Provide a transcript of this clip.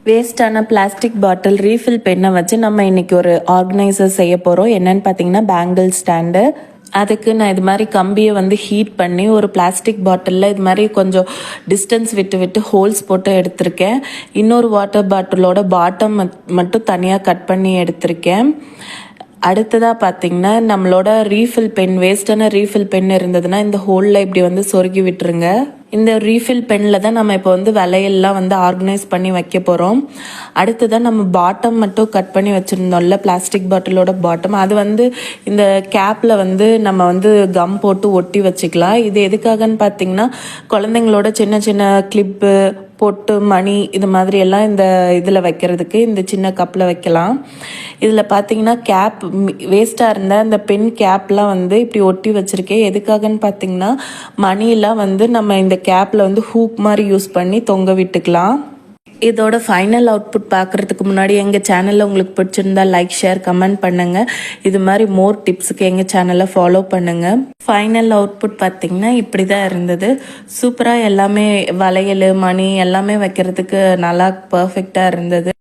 வேஸ்டான plastic bottle refill பென்னை வச்சு நம்ம இன்னைக்கு ஒரு ஆர்கனைசர் செய்ய போகிறோம். என்னன்னு பார்த்தீங்கன்னா பேங்கிள் ஸ்டாண்டு. அதுக்கு நான் இது மாதிரி கம்பியை வந்து ஹீட் பண்ணி ஒரு பிளாஸ்டிக் பாட்டிலில் இது மாதிரி கொஞ்சம் டிஸ்டன்ஸ் விட்டு விட்டு ஹோல்ஸ் போட்டு எடுத்திருக்கேன். இன்னொரு வாட்டர் பாட்டிலோட பாட்டம் மட்டும் தனியாக கட் பண்ணி எடுத்திருக்கேன். அடுத்ததாக பார்த்தீங்கன்னா நம்மளோட ரீஃபில் பென், வேஸ்டான ரீஃபில் பென் இருந்ததுன்னா இந்த ஹோலில் இப்படி வந்து சொருகி விட்டுருங்க. இந்த ரீஃபில் பென்னில் தான் நம்ம இப்போ வந்து வளையல்லாம் வந்து ஆர்கனைஸ் பண்ணி வைக்க போகிறோம். அடுத்ததான் நம்ம பாட்டம் மட்டும் கட் பண்ணி வச்சுருந்தோம்ல, பிளாஸ்டிக் பாட்டிலோட பாட்டம், அது வந்து இந்த கேப்பில் வந்து நம்ம வந்து கம் போட்டு ஒட்டி வச்சுக்கலாம். இது எதுக்காகன்னு பார்த்தீங்கன்னா குழந்தைங்களோட சின்ன சின்ன கிளிப்பு, பொட்டு, மணி இது மாதிரி எல்லாம் இந்த இதில் வைக்கிறதுக்கு இந்த சின்ன கப்பில் வைக்கலாம். இதில் பார்த்தீங்கன்னா கேப் வேஸ்ட்டாக இருந்த அந்த பென் கேப்லாம் வந்து இப்படி ஒட்டி வச்சுருக்கேன். எதுக்காகன்னு பார்த்தீங்கன்னா மணிலாம் வந்து நம்ம இந்த கேப்பில் வந்து ஹூக் மாதிரி யூஸ் பண்ணி தொங்க விட்டுக்கலாம். இதோட ஃபைனல் அவுட்புட் பார்க்குறதுக்கு முன்னாடி எங்கள் சேனலில் உங்களுக்கு பிடிச்சிருந்தா லைக், ஷேர், கமெண்ட் பண்ணுங்கள். இது மாதிரி மோர் டிப்ஸுக்கு எங்கள் சேனலை ஃபாலோ பண்ணுங்கள். ஃபைனல் அவுட்புட் பார்த்திங்கன்னா இப்படி தான் இருந்தது. சூப்பராக எல்லாமே வளையல், மணி எல்லாமே வைக்கிறதுக்கு நல்லா பர்ஃபெக்டாக இருந்தது.